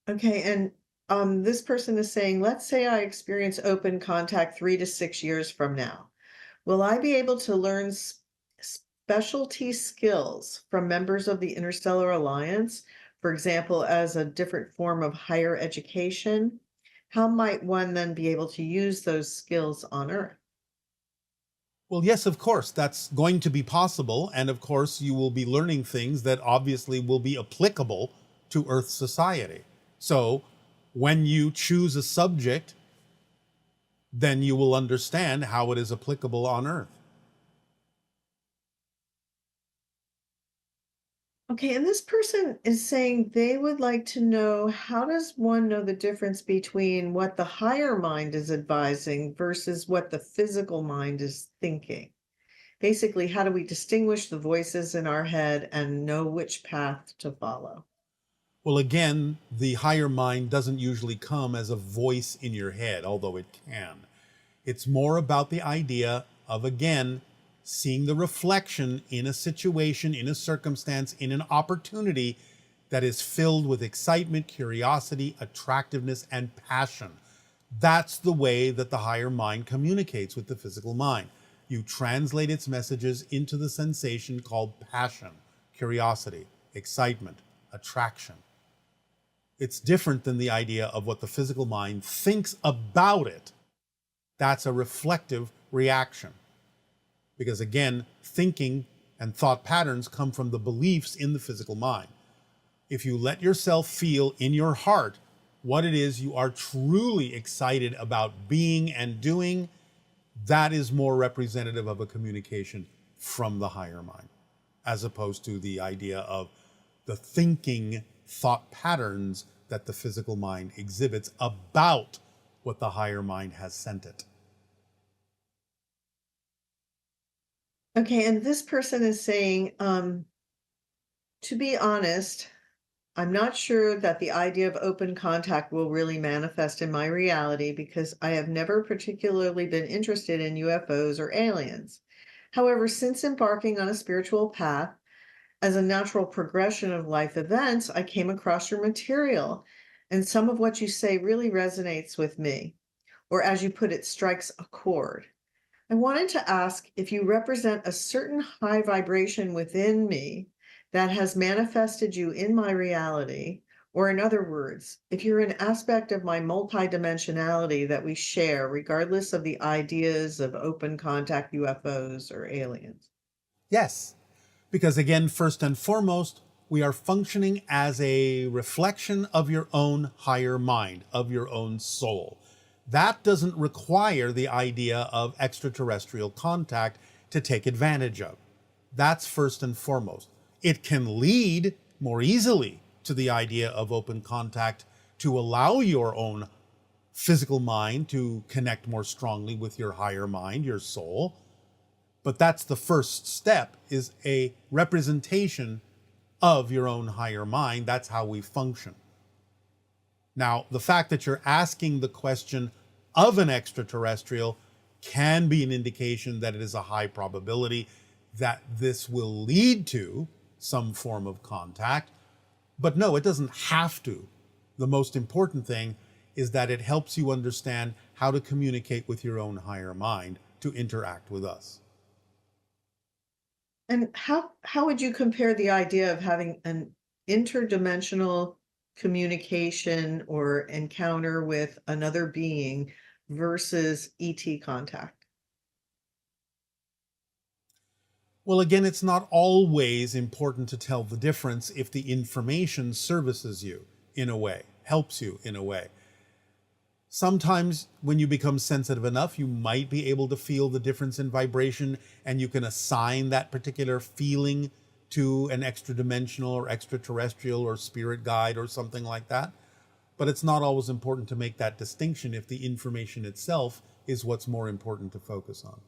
Okay, and this person is saying, let's say I experience open contact 3 to 6 years from now. Will I be able to learn specialty skills from members of the Interstellar Alliance, for example, as a different form of higher education? How might one then be able to use those skills on Earth? Well, yes, of course, that's going to be possible. And of course, you will be learning things that obviously will be applicable to Earth society. So when you choose a subject, then you will understand how it is applicable on Earth. Okay, and this person is saying they would like to know, how does one know the difference between what the higher mind is advising versus what the physical mind is thinking? Basically, how do we distinguish the voices in our head and know which path to follow? Well, again, the higher mind doesn't usually come as a voice in your head, although it can. It's more about the idea of, again, seeing the reflection in a situation, in a circumstance, in an opportunity that is filled with excitement, curiosity, attractiveness, and passion. That's the way that the higher mind communicates with the physical mind. You translate its messages into the sensation called passion, curiosity, excitement, attraction. It's different than the idea of what the physical mind thinks about it. That's a reflective reaction. Because again, thinking and thought patterns come from the beliefs in the physical mind. If you let yourself feel in your heart what it is you are truly excited about being and doing, that is more representative of a communication from the higher mind, as opposed to the idea of the thinking thought patterns that the physical mind exhibits about what the higher mind has sent it. Okay, and this person is saying, to be honest, I'm not sure that the idea of open contact will really manifest in my reality because I have never particularly been interested in UFOs or aliens. However, since embarking on a spiritual path as a natural progression of life events, I came across your material, and some of what you say really resonates with me, or as you put it, strikes a chord. I wanted to ask if you represent a certain high vibration within me that has manifested you in my reality, or in other words, if you're an aspect of my multidimensionality that we share, regardless of the ideas of open contact UFOs or aliens. Yes, because again, first and foremost, we are functioning as a reflection of your own higher mind, of your own soul. That doesn't require the idea of extraterrestrial contact to take advantage of. That's first and foremost. It can lead more easily to the idea of open contact to allow your own physical mind to connect more strongly with your higher mind, your soul. But that's the first step, is a representation of your own higher mind. That's how we function. Now, the fact that you're asking the question of an extraterrestrial can be an indication that it is a high probability that this will lead to some form of contact. But no, it doesn't have to. The most important thing is that it helps you understand how to communicate with your own higher mind to interact with us. And how would you compare the idea of having an interdimensional communication or encounter with another being versus ET contact? Well, again, it's not always important to tell the difference if the information services you in a way, helps you in a way. Sometimes, when you become sensitive enough, you might be able to feel the difference in vibration, and you can assign that particular feeling to an extra dimensional or extraterrestrial or spirit guide or something like that. But it's not always important to make that distinction if the information itself is what's more important to focus on.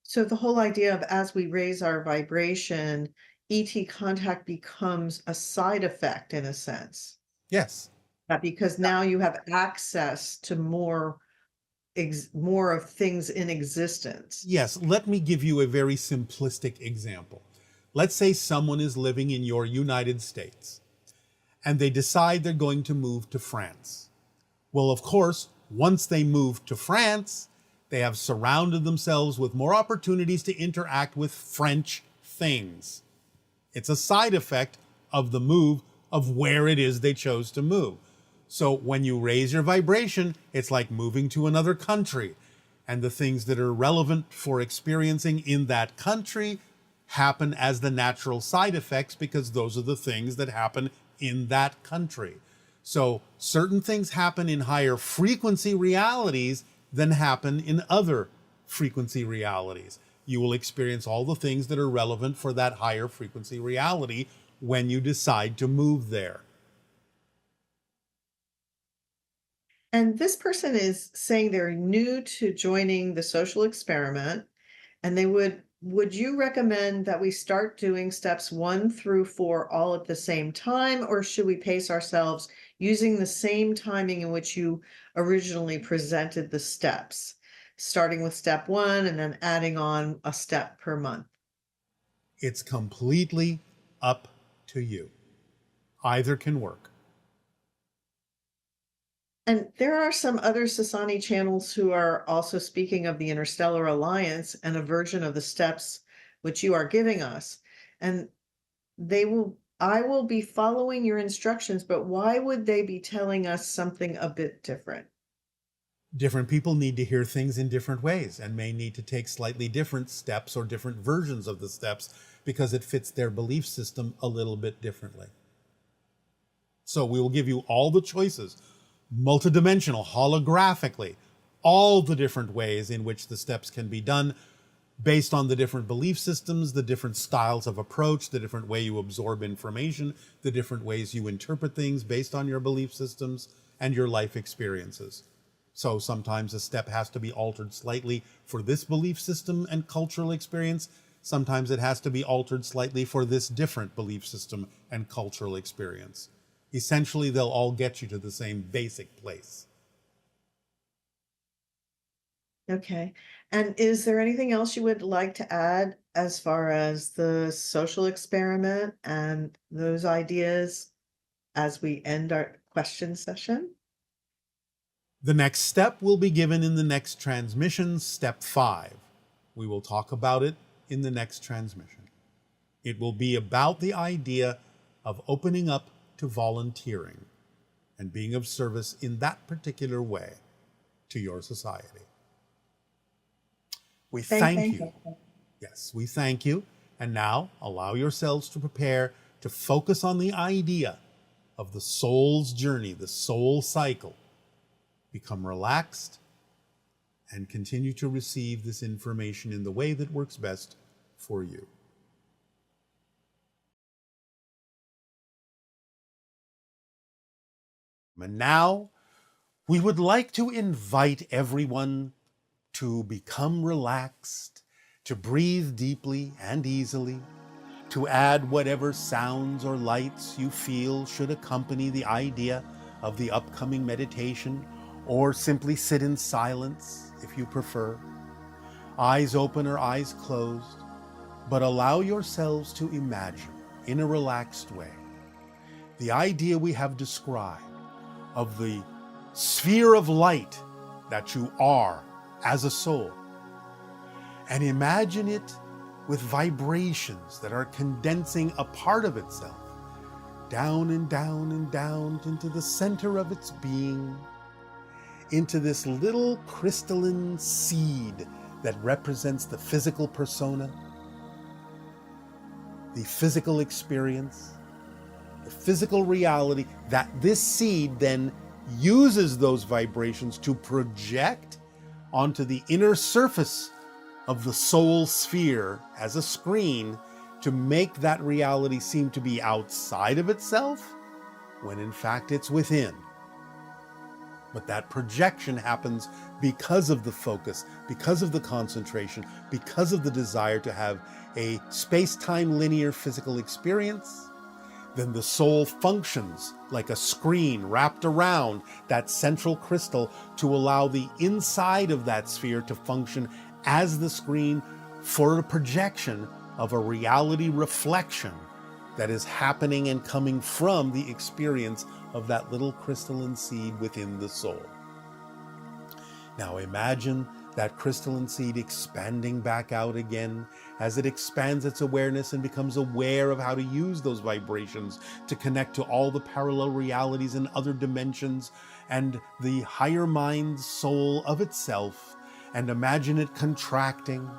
So the whole idea of, as we raise our vibration, ET contact becomes a side effect in a sense. Yes. That because now you have access to more of things in existence. Yes, let me give you a very simplistic example. Let's say someone is living in your United States and they decide they're going to move to France. Well, of course, once they move to France, they have surrounded themselves with more opportunities to interact with French things. It's a side effect of the move, of where it is they chose to move. So when you raise your vibration, it's like moving to another country. And the things that are relevant for experiencing in that country happen as the natural side effects, because those are the things that happen in that country. So certain things happen in higher frequency realities than happen in other frequency realities. You will experience all the things that are relevant for that higher frequency reality when you decide to move there. And this person is saying they're new to joining the social experiment, and would you recommend that we start doing steps 1 through 4 all at the same time, or should we pace ourselves using the same timing in which you originally presented the steps, starting with step 1 and then adding on a step per month? It's completely up to you. Either can work. And there are some other Sasani channels who are also speaking of the Interstellar Alliance and a version of the steps which you are giving us. And I will be following your instructions, but why would they be telling us something a bit different? Different people need to hear things in different ways and may need to take slightly different steps or different versions of the steps because it fits their belief system a little bit differently. So we will give you all the choices, multidimensional, holographically, all the different ways in which the steps can be done based on the different belief systems, the different styles of approach, the different way you absorb information, the different ways you interpret things based on your belief systems and your life experiences. So sometimes a step has to be altered slightly for this belief system and cultural experience. Sometimes it has to be altered slightly for this different belief system and cultural experience. Essentially, they'll all get you to the same basic place. Okay. And is there anything else you would like to add as far as the social experiment and those ideas as we end our question session? The next step will be given in the next transmission, step 5. We will talk about it in the next transmission. It will be about the idea of opening up to volunteering and being of service in that particular way to your society. We thank you. Yes, we thank you. And now allow yourselves to prepare to focus on the idea of the soul's journey, the soul cycle. Become relaxed and continue to receive this information in the way that works best for you. And now, we would like to invite everyone to become relaxed, to breathe deeply and easily, to add whatever sounds or lights you feel should accompany the idea of the upcoming meditation, or simply sit in silence if you prefer. Eyes open or eyes closed, but allow yourselves to imagine in a relaxed way the idea we have described of the sphere of light that you are as a soul. And imagine it with vibrations that are condensing a part of itself down and down and down into the center of its being, into this little crystalline seed that represents the physical persona, the physical experience, the physical reality, that this seed then uses those vibrations to project onto the inner surface of the soul sphere as a screen to make that reality seem to be outside of itself when in fact it's within. But that projection happens because of the focus, because of the concentration, because of the desire to have a space-time linear physical experience. Then the soul functions like a screen wrapped around that central crystal to allow the inside of that sphere to function as the screen for a projection of a reality reflection that is happening and coming from the experience of that little crystalline seed within the soul. Now imagine that crystalline seed expanding back out again as it expands its awareness and becomes aware of how to use those vibrations to connect to all the parallel realities and other dimensions and the higher mind soul of itself. And imagine it contracting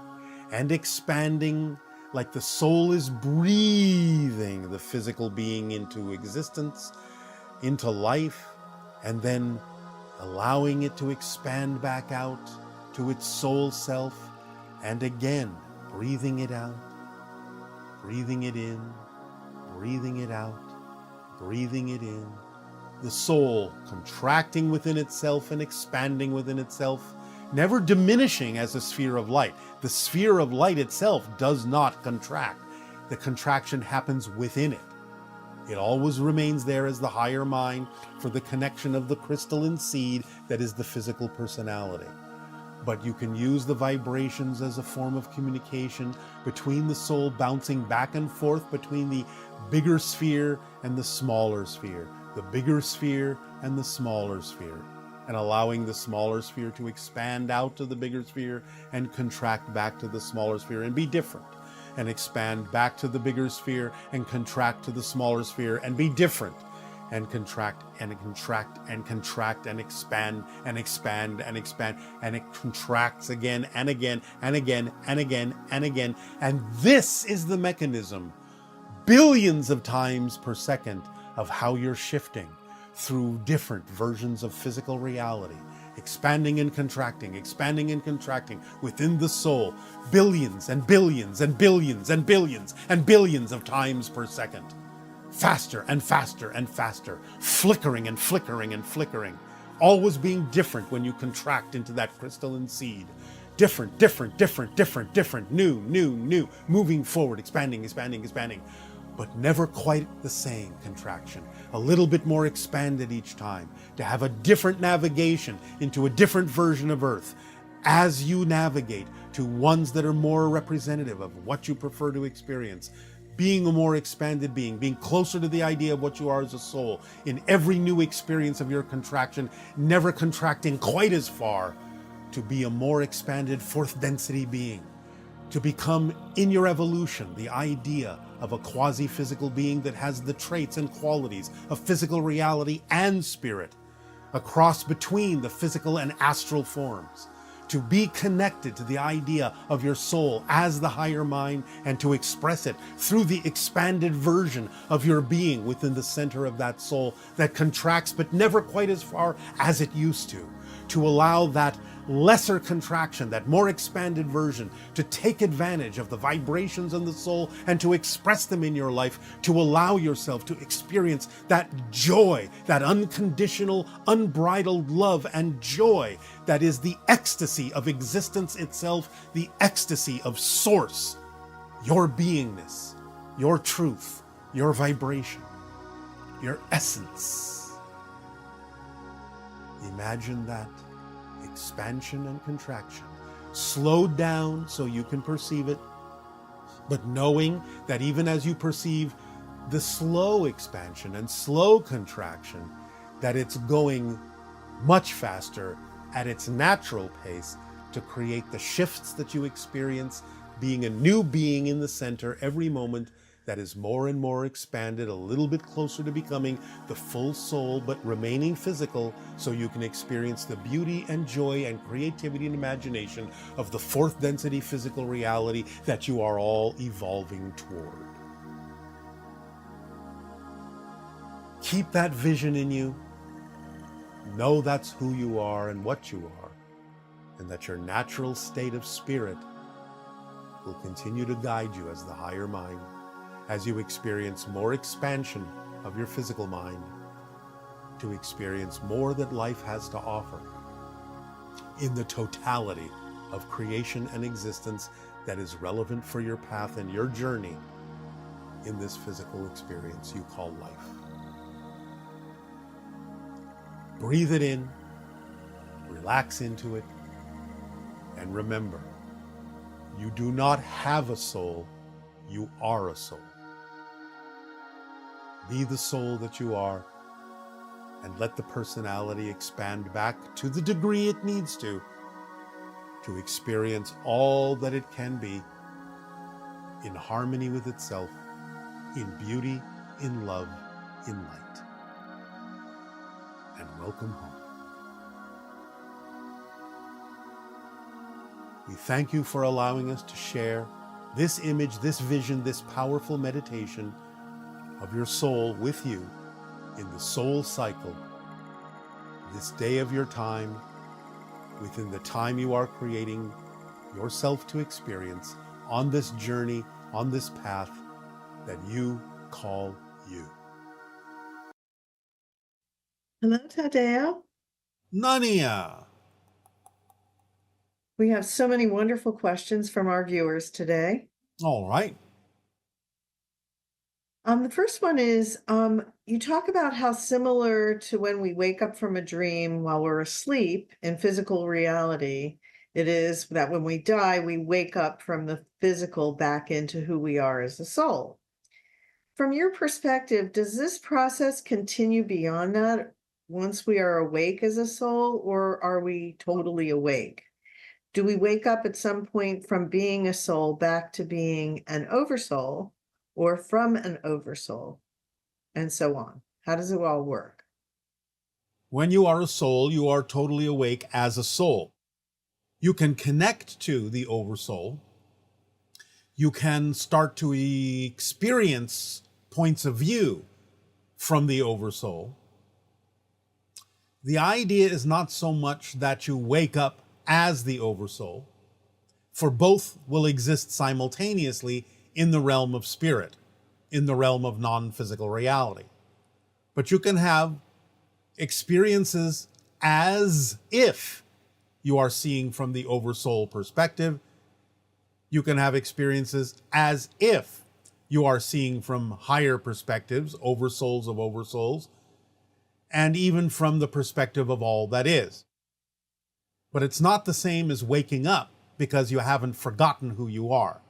and expanding like the soul is breathing the physical being into existence, into life, and then allowing it to expand back out to its soul self, and again breathing it out, breathing it in, breathing it out, breathing it in. The soul contracting within itself and expanding within itself, never diminishing as a sphere of light. The sphere of light itself does not contract. The contraction happens within it. It always remains there as the higher mind for the connection of the crystalline seed that is the physical personality. But you can use the vibrations as a form of communication between the soul, bouncing back and forth between the bigger sphere and the smaller sphere, the bigger sphere and the smaller sphere, and allowing the smaller sphere to expand out to the bigger sphere and contract back to the smaller sphere and be different, and expand back to the bigger sphere and contract to the smaller sphere and be different, and contract and contract and contract and expand and expand and expand, and it contracts again and again and again and again and again. And this is the mechanism, billions of times per second, of how you're shifting through different versions of physical reality, expanding and contracting within the soul, billions and billions and billions and billions and billions of times per second. Faster and faster and faster, flickering and flickering and flickering, always being different when you contract into that crystalline seed. Different, different, different, different, different, new, new, new, moving forward, expanding, expanding, expanding, but never quite the same contraction. A little bit more expanded each time, to have a different navigation into a different version of Earth as you navigate to ones that are more representative of what you prefer to experience. Being a more expanded being closer to the idea of what you are as a soul in every new experience of your contraction, never contracting quite as far, to be a more expanded fourth density being, to become in your evolution the idea of a quasi-physical being that has the traits and qualities of physical reality and spirit, a cross between the physical and astral forms, to be connected to the idea of your soul as the higher mind and to express it through the expanded version of your being within the center of that soul that contracts but never quite as far as it used to allow that lesser contraction, that more expanded version, to take advantage of the vibrations in the soul and to express them in your life, to allow yourself to experience that joy, that unconditional, unbridled love and joy that is the ecstasy of existence itself, the ecstasy of source, your beingness, your truth, your vibration, your essence. Imagine that expansion and contraction, slowed down so you can perceive it, but knowing that even as you perceive the slow expansion and slow contraction, that it's going much faster at its natural pace to create the shifts that you experience, being a new being in the center every moment that is more and more expanded, a little bit closer to becoming the full soul, but remaining physical, so you can experience the beauty and joy and creativity and imagination of the fourth density physical reality that you are all evolving toward. Keep that vision in you. Know that's who you are and what you are, and that your natural state of spirit will continue to guide you as the higher mind, as you experience more expansion of your physical mind, to experience more that life has to offer in the totality of creation and existence that is relevant for your path and your journey in this physical experience you call life. Breathe it in, relax into it, and remember, you do not have a soul, you are a soul. Be the soul that you are, and let the personality expand back to the degree it needs to experience all that it can be in harmony with itself, in beauty, in love, in light. And welcome home. We thank you for allowing us to share this image, this vision, this powerful meditation of your soul with you in the soul cycle, this day of your time, within the time you are creating yourself to experience on this journey, on this path that you call you. Hello, Tadeo. Nania. We have so many wonderful questions from our viewers today. All right. The first one is, you talk about how similar to when we wake up from a dream while we're asleep in physical reality, it is that when we die, we wake up from the physical back into who we are as a soul. From your perspective, does this process continue beyond that once we are awake as a soul, or are we totally awake? Do we wake up at some point from being a soul back to being an oversoul, or from an oversoul, and so on? How does it all work? When you are a soul, you are totally awake as a soul. You can connect to the oversoul. You can start to experience points of view from the oversoul. The idea is not so much that you wake up as the oversoul, for both will exist simultaneously in the realm of spirit, in the realm of non-physical reality. But you can have experiences as if you are seeing from the oversoul perspective. You can have experiences as if you are seeing from higher perspectives, oversouls of oversouls, and even from the perspective of all that is. But it's not the same as waking up because you haven't forgotten who you are.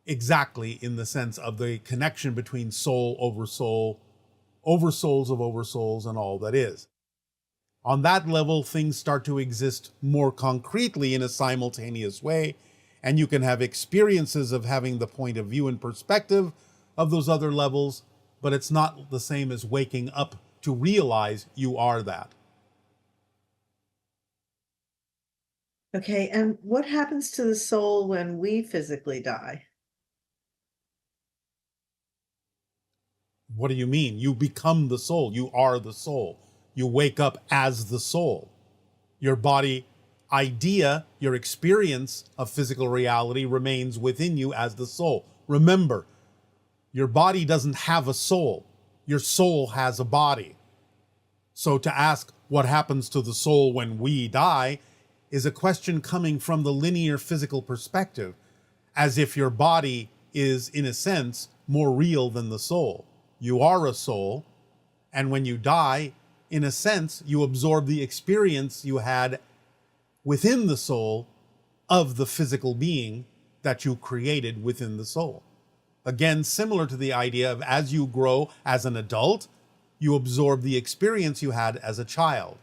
Exactly in the sense of the connection between soul, oversouls of oversouls, and all that is. On that level, things start to exist more concretely in a simultaneous way, and you can have experiences of having the point of view and perspective of those other levels, but it's not the same as waking up to realize you are that. Okay, and what happens to the soul when we physically die? What do you mean? You become the soul. You are the soul. You wake up as the soul. Your body idea, your experience of physical reality remains within you as the soul. Remember, your body doesn't have a soul. Your soul has a body. So to ask what happens to the soul when we die is a question coming from the linear physical perspective, as if your body is, in a sense, more real than the soul. You are a soul, and when you die, in a sense, you absorb the experience you had within the soul of the physical being that you created within the soul. Again, similar to the idea of as you grow as an adult, you absorb the experience you had as a child.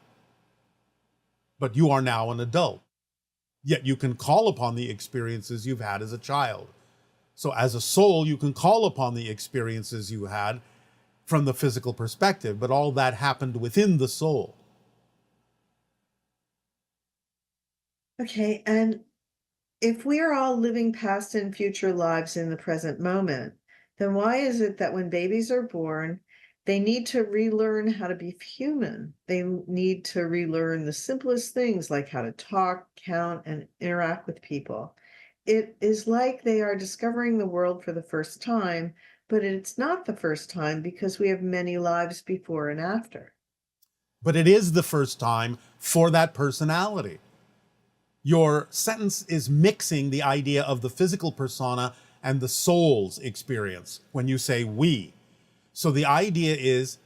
But you are now an adult. Yet you can call upon the experiences you've had as a child. So as a soul, you can call upon the experiences you had from the physical perspective, but all that happened within the soul. Okay, and if we are all living past and future lives in the present moment, then why is it that when babies are born, they need to relearn how to be human? They need to relearn the simplest things like how to talk, count, and interact with people. It is like they are discovering the world for the first time, but it's not the first time because we have many lives before and after. But it is the first time for that personality. Your sentence is mixing the idea of the physical persona and the soul's experience when you say we. So the idea is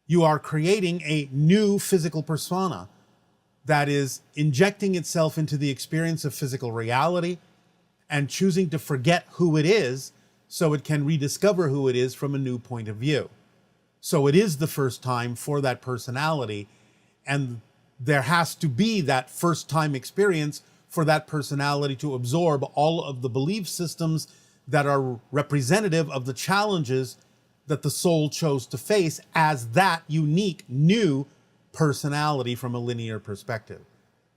you are creating a new physical persona that is injecting itself into the experience of physical reality and choosing to forget who it is so it can rediscover who it is from a new point of view. So it is the first time for that personality, and there has to be that first time experience for that personality to absorb all of the belief systems that are representative of the challenges that the soul chose to face as that unique new personality from a linear perspective.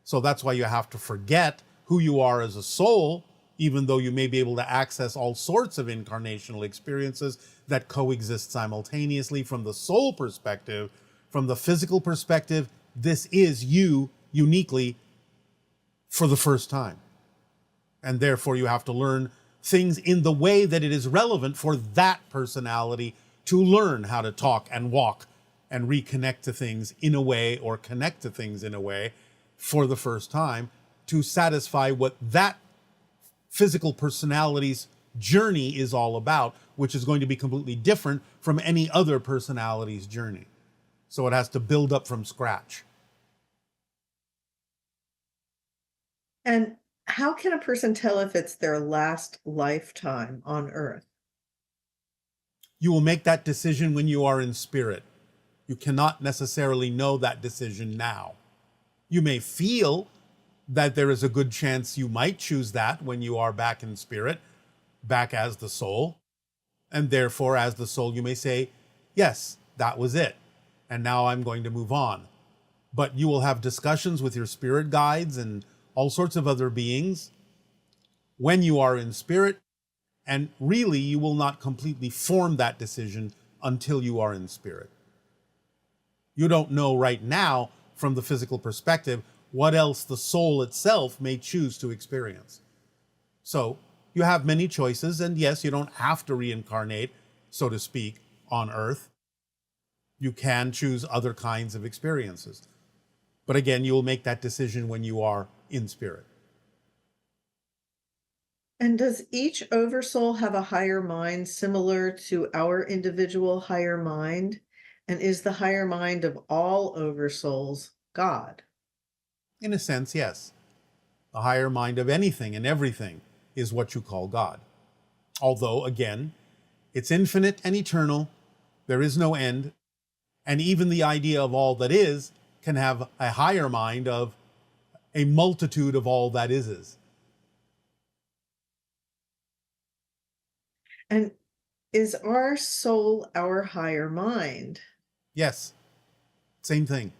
So that's why you have to forget who you are as a soul, even though you may be able to access all sorts of incarnational experiences that coexist simultaneously from the soul perspective. From the physical perspective, this is you uniquely for the first time. And therefore you have to learn things in the way that it is relevant for that personality to learn how to talk and walk and reconnect to things in a way, or connect to things in a way for the first time, to satisfy what that physical personality's journey is all about, which is going to be completely different from any other personality's journey. So it has to build up from scratch. And how can a person tell if it's their last lifetime on Earth? You will make that decision when you are in spirit. You cannot necessarily know that decision now. You may feel that there is a good chance you might choose that when you are back in spirit, back as the soul. And therefore, as the soul, you may say, yes, that was it. And now I'm going to move on. But you will have discussions with your spirit guides and all sorts of other beings when you are in spirit. And really, you will not completely form that decision until you are in spirit. You don't know right now, from the physical perspective, what else the soul itself may choose to experience. So you have many choices, and yes, you don't have to reincarnate, so to speak, on Earth. You can choose other kinds of experiences. But again, you will make that decision when you are in spirit. And does each oversoul have a higher mind similar to our individual higher mind? And is the higher mind of all oversouls God? In a sense, yes. The higher mind of anything and everything is what you call God. Although, again, it's infinite and eternal. There is no end. And even the idea of all that is can have a higher mind of a multitude of all that is. And is our soul our higher mind? Yes, same thing.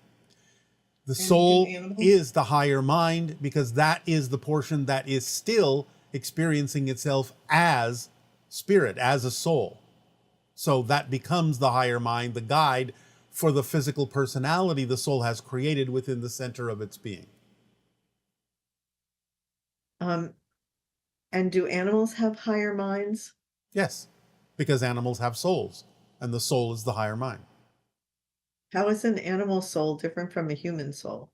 The And do soul animals? is the higher mind because that is the portion that is still experiencing itself as spirit, as a soul. So that becomes the higher mind, the guide for the physical personality the soul has created within the center of its being. And do animals have higher minds? Yes, because animals have souls, and the soul is the higher mind. How is an animal soul different from a human soul?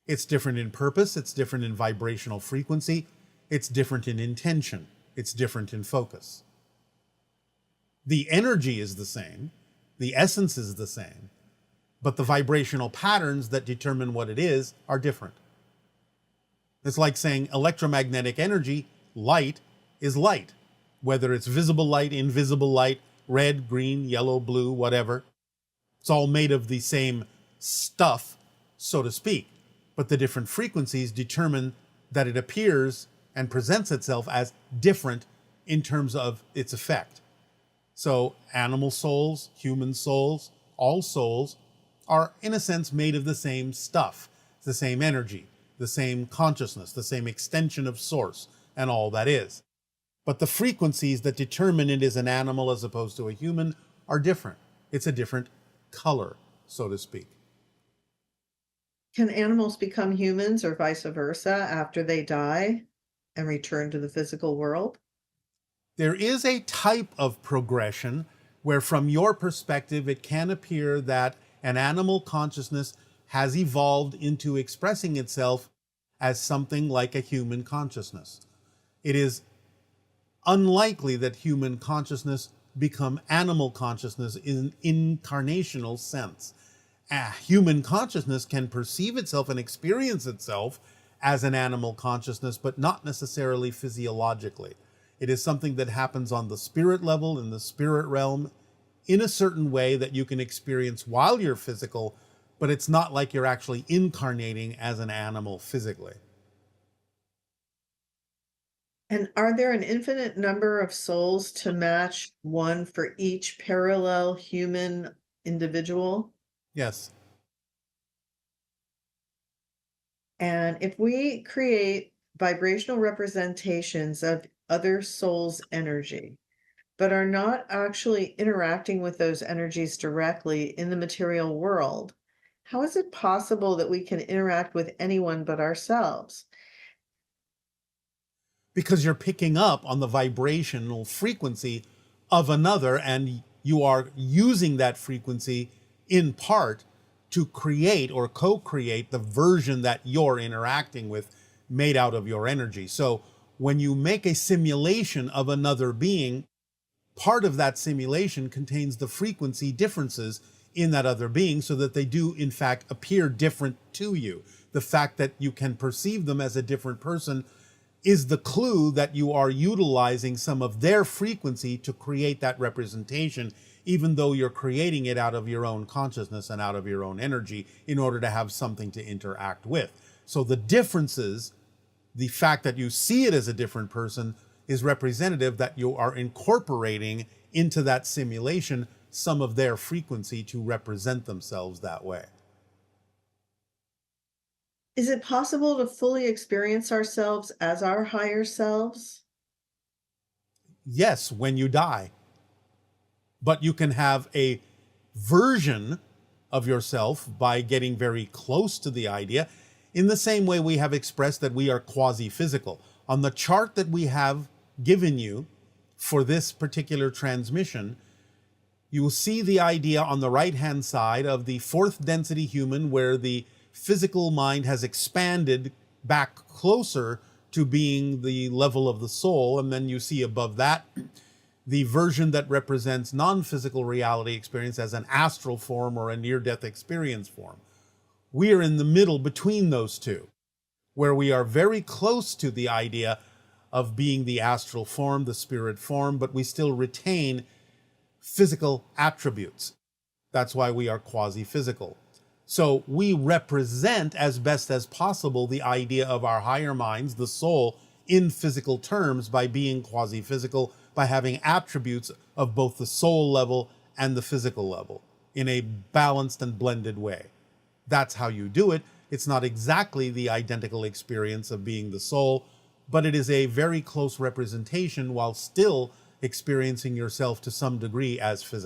It's different in purpose, it's different in vibrational frequency, it's different in intention, it's different in focus. The energy is the same, the essence is the same, but the vibrational patterns that determine what it is are different. It's like saying electromagnetic energy, light, is light, whether it's visible light, invisible light, red, green, yellow, blue, whatever. It's all made of the same stuff, so to speak, but the different frequencies determine that it appears and presents itself as different in terms of its effect. So animal souls, human souls, all souls are in a sense made of the same stuff, the same energy, the same consciousness, the same extension of source, and all that is. But the frequencies that determine it is an animal as opposed to a human are different. It's a different color, so to speak. Can animals become humans or vice versa after they die and return to the physical world? There is a type of progression where, from your perspective, it can appear that an animal consciousness has evolved into expressing itself as something like a human consciousness. It is unlikely that human consciousness become animal consciousness in an incarnational sense. Human consciousness can perceive itself and experience itself as an animal consciousness, but not necessarily physiologically. It is something that happens on the spirit level, in the spirit realm, in a certain way that you can experience while you're physical, but it's not like you're actually incarnating as an animal physically. And are there an infinite number of souls to match one for each parallel human individual? Yes. And if we create vibrational representations of other souls' energy, but are not actually interacting with those energies directly in the material world, how is it possible that we can interact with anyone but ourselves? Because you're picking up on the vibrational frequency of another, and you are using that frequency in part to create or co-create the version that you're interacting with, made out of your energy. So when you make a simulation of another being, part of that simulation contains the frequency differences in that other being, so that they do in fact appear different to you. The fact that you can perceive them as a different person is the clue that you are utilizing some of their frequency to create that representation, even though you're creating it out of your own consciousness and out of your own energy in order to have something to interact with. So the differences, the fact that you see it as a different person, is representative that you are incorporating into that simulation some of their frequency to represent themselves that way. Is it possible to fully experience ourselves as our higher selves? Yes, when you die. But you can have a version of yourself by getting very close to the idea, in the same way we have expressed that we are quasi-physical. On the chart that we have given you for this particular transmission, you will see the idea on the right-hand side of the fourth density human, where the physical mind has expanded back closer to being the level of the soul. And then you see above that the version that represents non-physical reality experience as an astral form or a near-death experience form. We are in the middle between those two, where we are very close to the idea of being the astral form, the spirit form, but we still retain physical attributes. That's why we are quasi-physical. So we represent as best as possible the idea of our higher minds, the soul, in physical terms by being quasi-physical, by having attributes of both the soul level and the physical level in a balanced and blended way. That's how you do it. It's not exactly the identical experience of being the soul, but it is a very close representation while still experiencing yourself to some degree as physical.